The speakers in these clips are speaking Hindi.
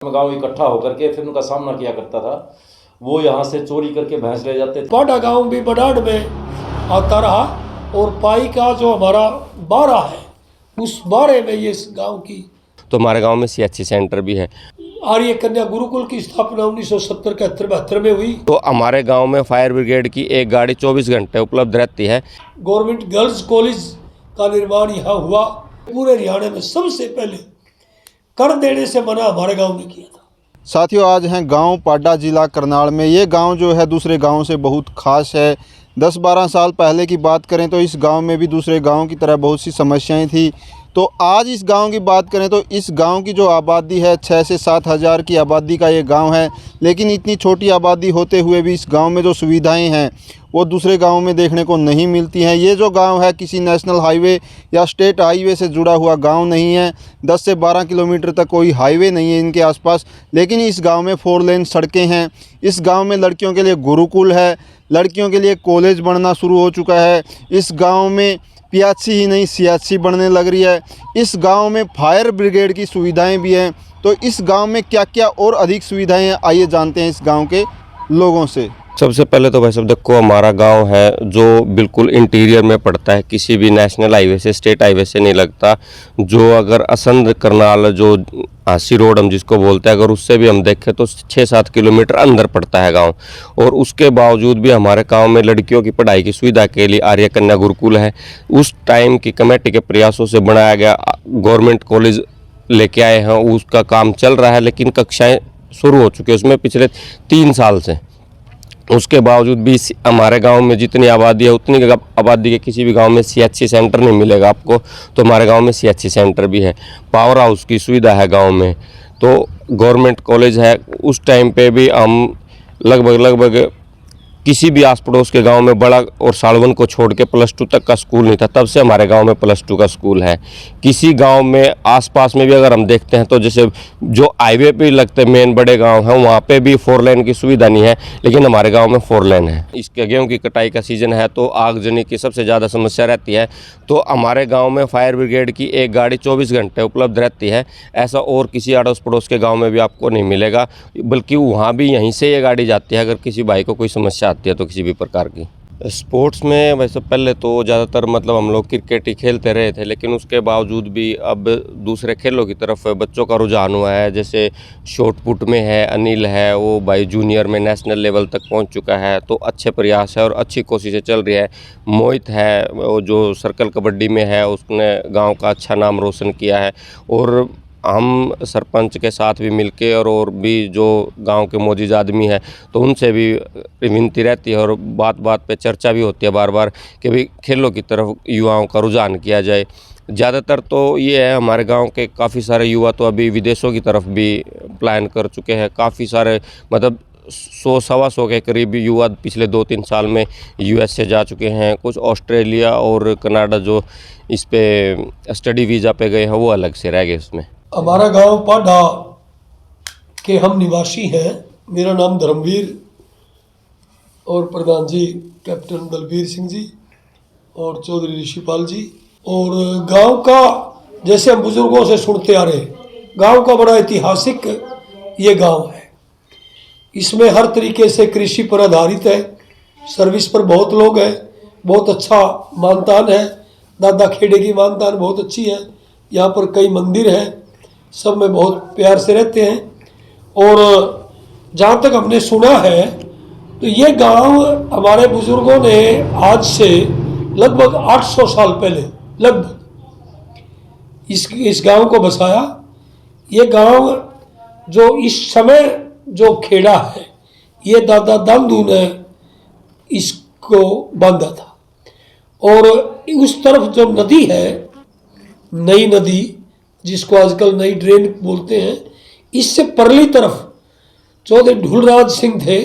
गांव इकट्ठा होकर के फिर उनका सामना किया करता था। वो यहाँ से चोरी करके भैंस ले जाते थे। पाडा गांव भी बडाड में आता रहा और पाई का जो हमारा बारा है उस बारे में ये गांव की। तो हमारे गांव में CHC सेंटर भी है। आर्य कन्या गुरुकुल की स्थापना 1970 के 72 में हुई। तो हमारे गांव में फायर ब्रिगेड की एक गाड़ी 24 घंटे उपलब्ध रहती है। गवर्नमेंट गर्ल्स कॉलेज का निर्माण यहाँ हुआ। पूरे हरियाणा में सबसे पहले कर देने से मना हमारे गांव ने किया था। साथियों, आज हैं गांव पाडा, जिला करनाल में। ये गांव जो है दूसरे गांव से बहुत ख़ास है। 10-12 साल पहले की बात करें तो इस गांव में भी दूसरे गांव की तरह बहुत सी समस्याएं थी। तो आज इस गांव की बात करें तो इस गांव की जो आबादी है 6 से 7 हज़ार की आबादी का ये गांव है। लेकिन इतनी छोटी आबादी होते हुए भी इस गांव में जो सुविधाएं हैं वो दूसरे गांव में देखने को नहीं मिलती हैं। ये जो गांव है किसी नेशनल हाईवे या स्टेट हाईवे से जुड़ा हुआ गांव नहीं है। 10 से 12 किलोमीटर तक कोई हाईवे नहीं है इनके आसपास। लेकिन इस गांव में 4 लेन सड़कें हैं। इस गांव में लड़कियों के लिए गुरुकुल है, लड़कियों के लिए कॉलेज बनना शुरू हो चुका है। इस गांव में PHC ही नहीं CHC बनने लग रही है। इस गांव में फायर ब्रिगेड की सुविधाएं भी हैं। तो इस गांव में क्या क्या और अधिक सुविधाएं हैं, आइए जानते हैं इस गांव के लोगों से। सबसे पहले तो भाई साहब देखो, हमारा गांव है जो बिल्कुल इंटीरियर में पड़ता है, किसी भी नेशनल हाईवे से, स्टेट हाईवे से नहीं लगता। जो अगर असंध करनाल जो हांसी रोड हम जिसको बोलते हैं, अगर उससे भी हम देखें तो 6-7 किलोमीटर अंदर पड़ता है गांव। और उसके बावजूद भी हमारे गांव में लड़कियों की पढ़ाई की सुविधा के लिए आर्य कन्या गुरुकुल है। उस टाइम की कमेटी के प्रयासों से बनाया गया गवर्नमेंट कॉलेज लेके आए हैं, उसका काम चल रहा है। लेकिन कक्षाएँ शुरू हो चुकी है उसमें पिछले 3 साल से। उसके बावजूद भी हमारे गांव में जितनी आबादी है उतनी आबादी के किसी भी गांव में CHC सेंटर नहीं मिलेगा आपको। तो हमारे गांव में CHC सेंटर भी है, पावर हाउस की सुविधा है गांव में। तो गवर्नमेंट कॉलेज है। उस टाइम पे भी हम लगभग किसी भी आस पड़ोस के गांव में बड़ा और सालवन को छोड़ के +2 तक का स्कूल नहीं था। तब से हमारे गांव में +2 का स्कूल है। किसी गांव में आसपास में भी अगर हम देखते हैं तो जैसे जो हाईवे पे लगते मेन बड़े गांव हैं वहाँ पे भी 4 लेन की सुविधा नहीं है, लेकिन हमारे गांव में 4 लेन है। इसके गेहूँ की कटाई का सीज़न है तो आगजनी की सबसे ज़्यादा समस्या रहती है। तो हमारे गाँव में फायर ब्रिगेड की एक गाड़ी 24 घंटे उपलब्ध रहती है। ऐसा और किसी अड़ोस पड़ोस के गाँव में भी आपको नहीं मिलेगा, बल्कि वहाँ भी यहीं से ये गाड़ी जाती है अगर किसी भाई को कोई समस्या आती है तो किसी भी प्रकार की। स्पोर्ट्स में वैसे पहले तो ज़्यादातर हम लोग क्रिकेट ही खेलते रहे थे, लेकिन उसके बावजूद भी अब दूसरे खेलों की तरफ बच्चों का रुझान हुआ है। जैसे शॉट पुट में है अनिल है, वो भाई जूनियर में नेशनल लेवल तक पहुंच चुका है। तो अच्छे प्रयास है और अच्छी कोशिशें चल रही है। मोहित है वो जो सर्कल कबड्डी में है, उसने गाँव का अच्छा नाम रोशन किया है। और हम सरपंच के साथ भी मिलके और भी जो गांव के मोजीज आदमी है तो उनसे भी विनती रहती है और बात बात पे चर्चा भी होती है बार बार कि भाई खेलों की तरफ युवाओं का रुझान किया जाए। ज़्यादातर तो ये है हमारे गांव के काफ़ी सारे युवा तो अभी विदेशों की तरफ भी प्लान कर चुके हैं। काफ़ी सारे 100-125 के करीब युवा पिछले 2-3 साल में US से जा चुके हैं। कुछ ऑस्ट्रेलिया और कनाडा जो इस पे स्टडी वीज़ा पे गए हैं वो अलग से रह गए उसमें। हमारा गांव पाडा के हम निवासी हैं। मेरा नाम धर्मवीर और प्रधान जी कैप्टन दलबीर सिंह जी और चौधरी ऋषिपाल जी। और गांव का जैसे हम बुजुर्गों से सुनते आ रहे, गांव का बड़ा ऐतिहासिक ये गांव है। इसमें हर तरीके से कृषि पर आधारित है। सर्विस पर बहुत लोग हैं। बहुत अच्छा मानतान है। दादा खेड़े की मानतान बहुत अच्छी है। यहाँ पर कई मंदिर हैं, सब में बहुत प्यार से रहते हैं। और जहाँ तक हमने सुना है तो ये गांव हमारे बुजुर्गों ने आज से लगभग 800 साल पहले लगभग इस गांव को बसाया। ये गांव जो इस समय जो खेड़ा है ये दादा दादू ने इसको बांधा था। और उस तरफ जो नदी है, नई नदी जिसको आजकल नई ड्रेन बोलते हैं, इससे परली तरफ चौधरी ढूलराज सिंह थे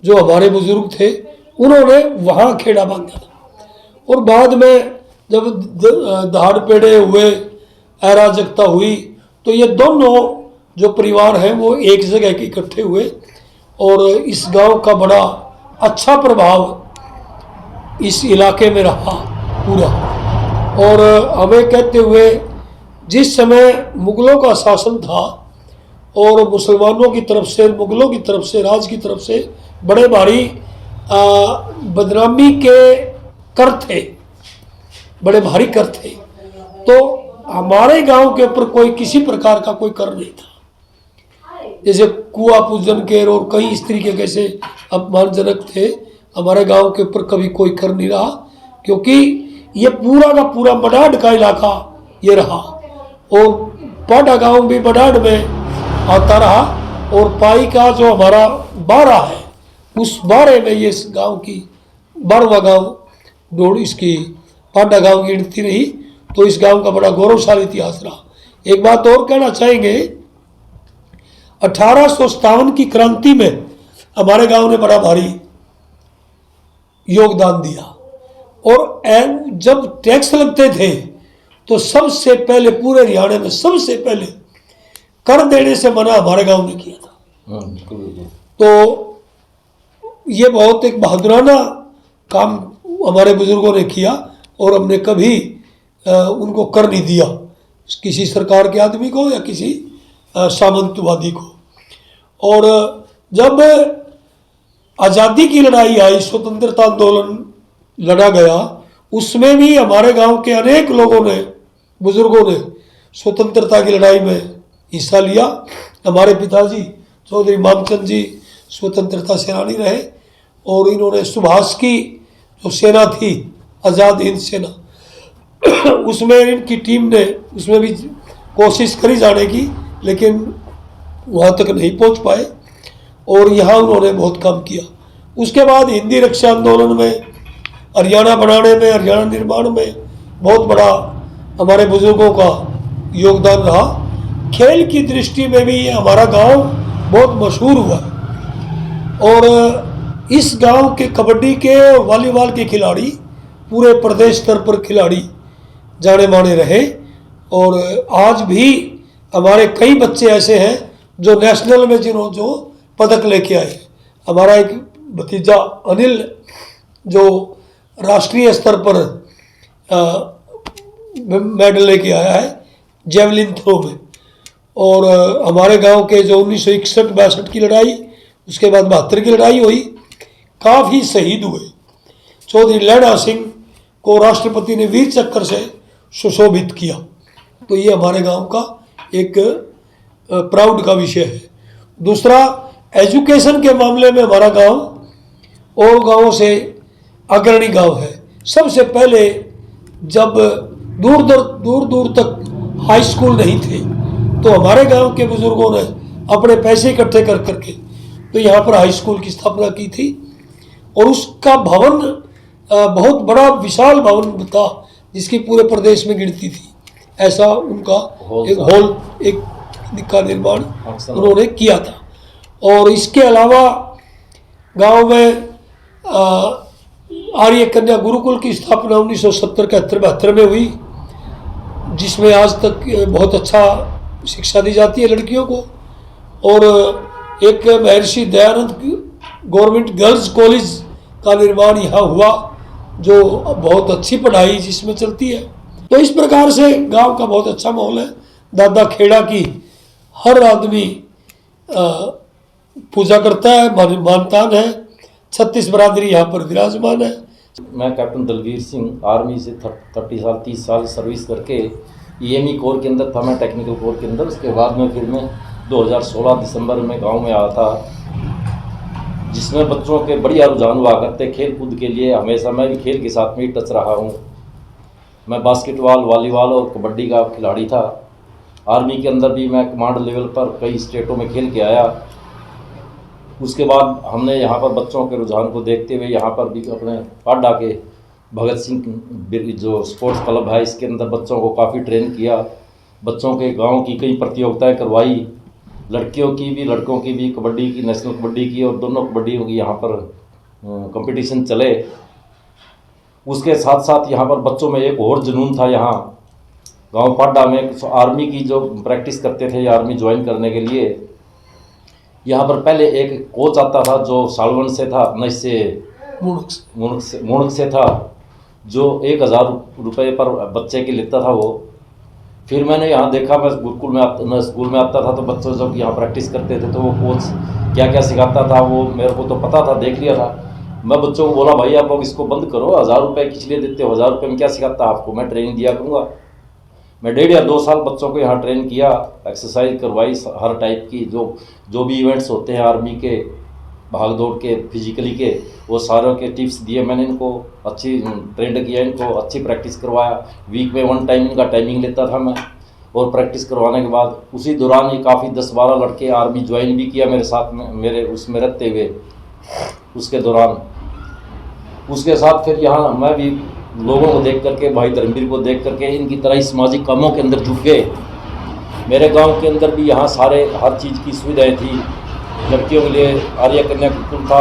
जो हमारे बुजुर्ग थे, उन्होंने वहाँ खेड़ा बांधा था। और बाद में जब दहाड़ पेड़े हुए, अराजकता हुई तो ये दोनों जो परिवार हैं वो एक जगह के इकट्ठे हुए और इस गांव का बड़ा अच्छा प्रभाव इस इलाके में रहा पूरा। और हमें कहते हुए जिस समय मुगलों का शासन था और मुसलमानों की तरफ से, मुगलों की तरफ से, राज की तरफ से बड़े भारी बदनामी के कर थे, बड़े भारी कर थे। तो हमारे गांव के ऊपर कोई किसी प्रकार का कोई कर नहीं था, जैसे कुआ पूजन के और कई इस तरीके कैसे अपमानजनक थे, हमारे गांव के ऊपर कभी कोई कर नहीं रहा, क्योंकि ये पूरा का पूरा मडाड का इलाका ये रहा, और पाडा गांव भी मडाड में आता रहा, और पाई का जो हमारा बारा है उस बारे में ये इस गांव की 12वां गांव डोड़ इसकी पाडा गांव की गिनती रही। तो इस गांव का बड़ा गौरवशाली इतिहास रहा। एक बात और कहना चाहेंगे, 1857 की क्रांति में हमारे गांव ने बड़ा भारी योगदान दिया, और जब टैक्स लगते थे तो सबसे पहले पूरे हरियाणा में सबसे पहले कर देने से मना हमारे गांव ने किया था। बिल्कुल बिल्कुल। तो ये बहुत एक बहादुराना काम हमारे बुजुर्गों ने किया, और हमने कभी उनको कर नहीं दिया, किसी सरकार के आदमी को या किसी सामंतवादी को। और जब आज़ादी की लड़ाई आई, स्वतंत्रता आंदोलन लड़ा गया, उसमें भी हमारे गांव के अनेक लोगों ने, बुजुर्गों ने स्वतंत्रता की लड़ाई में हिस्सा लिया। हमारे पिताजी चौधरी मामचंद जी स्वतंत्रता सेनानी रहे, और इन्होंने सुभाष की जो सेना थी, आज़ाद हिंद सेना, उसमें इनकी टीम ने उसमें भी कोशिश करी जाने की, लेकिन वहाँ तक नहीं पहुँच पाए, और यहाँ उन्होंने बहुत काम किया। उसके बाद हिंदी रक्षा आंदोलन में, हरियाणा बनाने में, हरियाणा निर्माण में बहुत बड़ा हमारे बुजुर्गों का योगदान रहा। खेल की दृष्टि में भी हमारा गांव बहुत मशहूर हुआ, और इस गांव के कबड्डी के और वॉलीबॉल के खिलाड़ी पूरे प्रदेश स्तर पर खिलाड़ी जाने माने रहे, और आज भी हमारे कई बच्चे ऐसे हैं जो नेशनल में जिन्होंने जो पदक लेके आए। हमारा एक भतीजा अनिल जो राष्ट्रीय स्तर पर मेडल लेके आया है जेवलिन थ्रो में, और हमारे गांव के जो 1961-62 की लड़ाई, उसके बाद 72 की लड़ाई हुई, काफ़ी शहीद हुए। चौधरी लैला सिंह को राष्ट्रपति ने वीर चक्र से सुशोभित किया। तो ये हमारे गांव का एक प्राउड का विषय है। दूसरा, एजुकेशन के मामले में हमारा गांव और गांवों से अग्रणी गांव है। सबसे पहले जब दूर दूर तक हाई स्कूल नहीं थे, तो हमारे गांव के बुजुर्गों ने अपने पैसे इकट्ठे कर करके तो यहाँ पर हाई स्कूल की स्थापना की थी, और उसका भवन बहुत बड़ा विशाल भवन था, जिसकी पूरे प्रदेश में गिनती थी। ऐसा उनका एक हॉल का निर्माण उन्होंने किया था। और इसके अलावा गांव में आर्य कन्या गुरुकुल की स्थापना 1970-71 में हुई, जिसमें आज तक बहुत अच्छा शिक्षा दी जाती है लड़कियों को। और एक Maharshi Dayanand government girls college का निर्माण यहाँ हुआ, जो बहुत अच्छी पढ़ाई जिसमें चलती है। तो इस प्रकार से गांव का बहुत अच्छा माहौल है। दादा खेड़ा की हर आदमी पूजा करता है, मानतान है। 36 बरादरी यहाँ पर विराजमान है। मैं कैप्टन दलवीर सिंह, आर्मी से 30 साल सर्विस करके EME कोर के अंदर था, मैं टेक्निकल कोर के अंदर। उसके बाद में फिर मैं 2016 दिसंबर में गांव में आया था, जिसमें बच्चों के बढ़िया रुझान हुआ करते खेल कूद के लिए। हमेशा मैं भी खेल के साथ में ही टच रहा हूँ। मैं बास्केटबॉल, वॉलीबॉल और कबड्डी का खिलाड़ी था। आर्मी के अंदर भी मैं कमांड लेवल पर कई स्टेटों में खेल के आया। उसके बाद हमने यहाँ पर बच्चों के रुझान को देखते हुए यहाँ पर भी अपने पाडा के भगत सिंह जो स्पोर्ट्स क्लब है, इसके अंदर बच्चों को काफ़ी ट्रेन किया। बच्चों के गांव की कई प्रतियोगिताएं करवाई, लड़कियों की भी लड़कों की भी, कबड्डी की, नेशनल कबड्डी की, और दोनों कबड्डियों की यहाँ पर कंपटीशन चले। उसके साथ साथ यहाँ पर बच्चों में एक और जुनून था। यहाँ गांव पाडा में आर्मी की जो प्रैक्टिस करते थे, आर्मी ज्वाइन करने के लिए, यहाँ पर पहले एक कोच आता था जो सालवन से था, नहीं से मुणक से था, जो 1000 रुपये पर बच्चे के लेता था वो। फिर मैंने यहाँ देखा, मैं स्कूल में आता था तो बच्चों जब यहाँ प्रैक्टिस करते थे तो वो कोच क्या क्या सिखाता था वो मेरे को तो पता था, देख लिया था। मैं बच्चों को बोला भाई आप लोग इसको बंद करो, 1000 रुपये किस लिए देते हो, 1000 रुपये में क्या सिखाता आपको, मैं ट्रेनिंग दिया करूँगा। मैं 1.5 या 2 साल बच्चों को यहाँ ट्रेन किया, एक्सरसाइज करवाई हर टाइप की, जो भी इवेंट्स होते हैं आर्मी के, भाग दौड़ के, फिजिकली के, वो सारों के टिप्स दिए मैंने इनको, अच्छी ट्रेंड किया इनको, अच्छी प्रैक्टिस करवाया। वीक में 1 टाइम इनका टाइमिंग लेता था मैं, और प्रैक्टिस करवाने के बाद उसी दौरान ये काफ़ी 10-12 लड़के आर्मी ज्वाइन भी किया मेरे साथ में, मेरे उसमें रहते हुए उसके दौरान। उसके साथ फिर यहाँ मैं भी लोगों को देख करके, भाई धर्मवीर को देख करके इनकी तरह ही सामाजिक कामों के अंदर जुट गए। मेरे गांव के अंदर भी यहाँ सारे हर चीज़ की सुविधाएं थी। लड़कियों के लिए आर्य कन्या गुरुकुल था,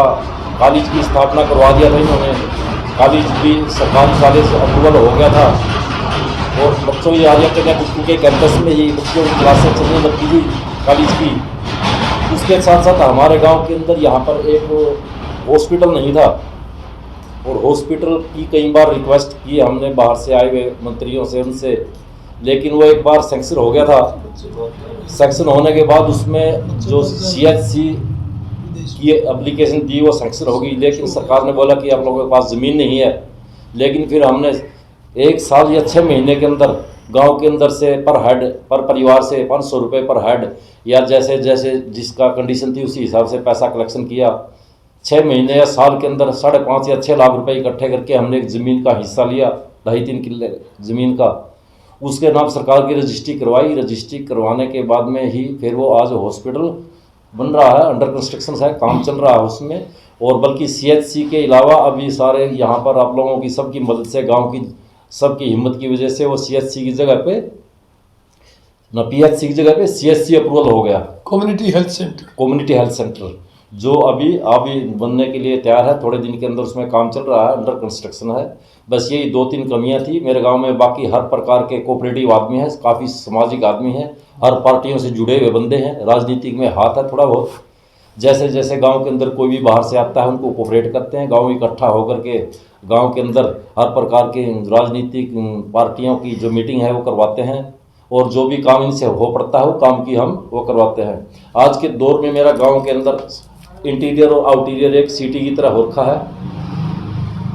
कॉलेज की स्थापना करवा दिया था इन्होंने, कॉलेज भी सरकारी कॉलेज से अप्रूवल हो गया था, और बच्चों की आर्य कन्या गुरुकुल के कैंपस में ही बच्चों की क्लासें चलने लगती थी कॉलेज की। उसके साथ साथ हमारे गांव के अंदर यहाँ पर एक हॉस्पिटल नहीं था, और हॉस्पिटल की कई बार रिक्वेस्ट की हमने बाहर से आए हुए मंत्रियों से, उनसे, लेकिन वो एक बार सैंक्शन हो गया था। सैंक्शन होने के बाद उसमें जो CHC की एप्लीकेशन दी वो सैंक्शन होगी, लेकिन सरकार ने बोला कि आप लोगों के पास ज़मीन नहीं है। लेकिन फिर हमने 1 साल या 6 महीने के अंदर गांव के अंदर से पर हेड, पर परिवार से 500 रुपये पर हेड, या जैसे जैसे जिसका कंडीशन थी उसी हिसाब से पैसा कलेक्शन किया। 6 महीने या साल के अंदर 5.5 या 6 लाख रुपए इकट्ठे करके हमने एक ज़मीन का हिस्सा लिया, 2.5-3 किले ज़मीन का, उसके नाम सरकार की रजिस्ट्री करवाई। रजिस्ट्री करवाने के बाद में ही फिर वो आज हॉस्पिटल बन रहा है, अंडर कंस्ट्रक्शन है, काम चल रहा है उसमें। और बल्कि CHC के अलावा अभी सारे यहाँ पर आप लोगों की सबकी मदद से, गांव की सबकी हिम्मत की वजह से वो CHC की जगह पे ना PHC की जगह पे CHC अप्रूवल हो गया, कम्युनिटी हेल्थ सेंटर, जो अभी बनने के लिए तैयार है। थोड़े दिन के अंदर उसमें काम चल रहा है, अंडर कंस्ट्रक्शन है। बस यही 2-3 कमियां थी मेरे गांव में। बाकी हर प्रकार के कोऑपरेटिव आदमी हैं, काफ़ी सामाजिक आदमी हैं, हर पार्टियों से जुड़े हुए बंदे हैं, राजनीति में हाथ है थोड़ा बहुत। जैसे जैसे गांव के अंदर कोई भी बाहर से आता है उनको कोऑपरेट करते हैं, गांव इकट्ठा होकर के गांव के अंदर हर प्रकार के राजनीतिक पार्टियों की जो मीटिंग है वो करवाते हैं, और जो भी काम इनसे हो पड़ता है वो काम की हम वो करवाते हैं। आज के दौर में मेरा गाँव के अंदर इंटीरियर और आउटीरियर एक सिटी की तरह हो रखा है।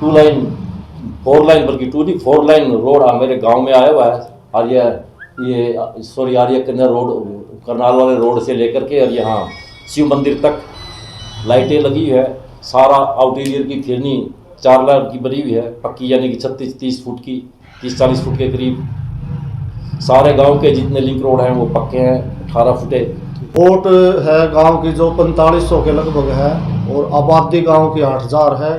2 लाइन 4 लाइन बल्कि 2 नहीं 4 लाइन रोड मेरे गांव में आया हुआ है। आर्य कन्या रोड, करनाल वाले रोड से लेकर के और यहाँ शिव मंदिर तक लाइटें लगी है। सारा आउटीरियर की फिरनी 4 लाइन की बनी हुई है, पक्की, यानी कि 36-30 फुट की, 30-40 फुट के करीब। सारे गांव के जितने लिंक रोड हैं वो पक्के हैं, 18 फुटे। वोट है गांव की जो 4500 के लगभग है, और आबादी गांव की 8000 है।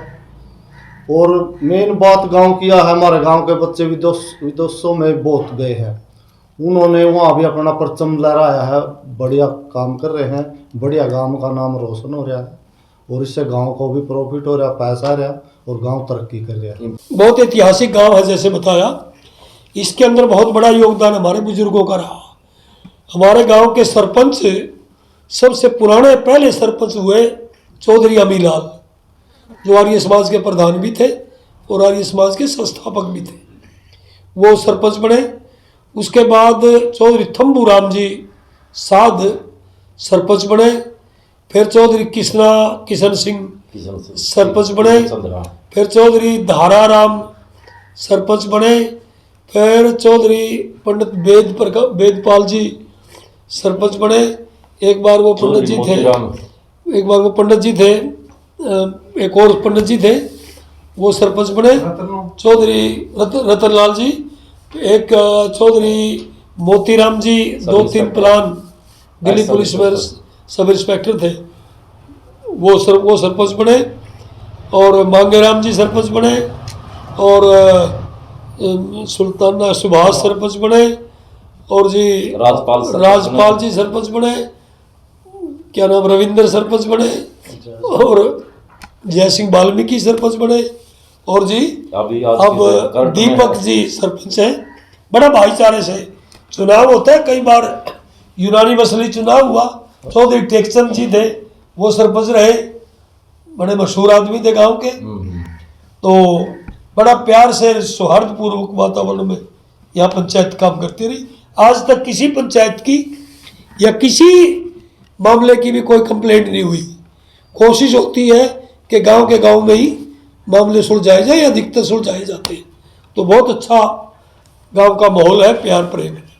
और मेन बात गांव की है, हमारे गांव के बच्चे विदेशों में बहुत गए हैं, उन्होंने वहाँ भी अपना परचम लहराया है, बढ़िया काम कर रहे हैं, बढ़िया गांव का नाम रोशन हो रहा है, और इससे गांव को भी प्रॉफिट हो रहा, पैसा रहा, और गांव तरक्की कर रहा है। बहुत ऐतिहासिक गांव है, जैसे बताया, इसके अंदर बहुत बड़ा योगदान हमारे बुजुर्गों का रहा। हमारे गांव के सरपंच सबसे पुराने पहले सरपंच हुए चौधरी अमीलाल, जो आर्य समाज के प्रधान भी थे और आर्य समाज के संस्थापक भी थे, वो सरपंच बने। उसके बाद चौधरी थम्बू राम जी साध सरपंच बने, फिर चौधरी किशन सिंह सरपंच बने, फिर चौधरी धारा राम सरपंच बने, फिर चौधरी पंडित वेदपाल जी सरपंच बने। एक बार वो पंडित जी थे, एक और पंडित जी थे, वो सरपंच बने, चौधरी रतनलाल जी, एक चौधरी मोतीराम जी, 2-3 प्लान दिल्ली पुलिस में सब इंस्पेक्टर थे, वो सरपंच बने, और मांगेराम जी सरपंच बने, और सुल्ताना सुभाष सरपंच बने, और जी राजपाल जी सरपंच बने, क्या नाम, रविंद्र सरपंच बने, और जय सिंह वाल्मीकि सरपंच बने, और जी अब दीपक जी सरपंच हैं। बड़ा भाईचारे से चुनाव होता है, कई बार यूनानी मसली चुनाव हुआ, चौधरी टेकचंद जी थे, वो सरपंच रहे, बड़े मशहूर आदमी थे गांव के। तो बड़ा प्यार से सौहार्दपूर्वक वातावरण में यहाँ पंचायत काम करती रही। आज तक किसी पंचायत की या किसी मामले की भी कोई कंप्लेंट नहीं हुई। कोशिश होती है कि गांव के गांव में ही मामले सुलझाए जाए या अधिकतर सुलझाए जाते हैं। तो बहुत अच्छा गांव का माहौल है, प्यार प्रेम है।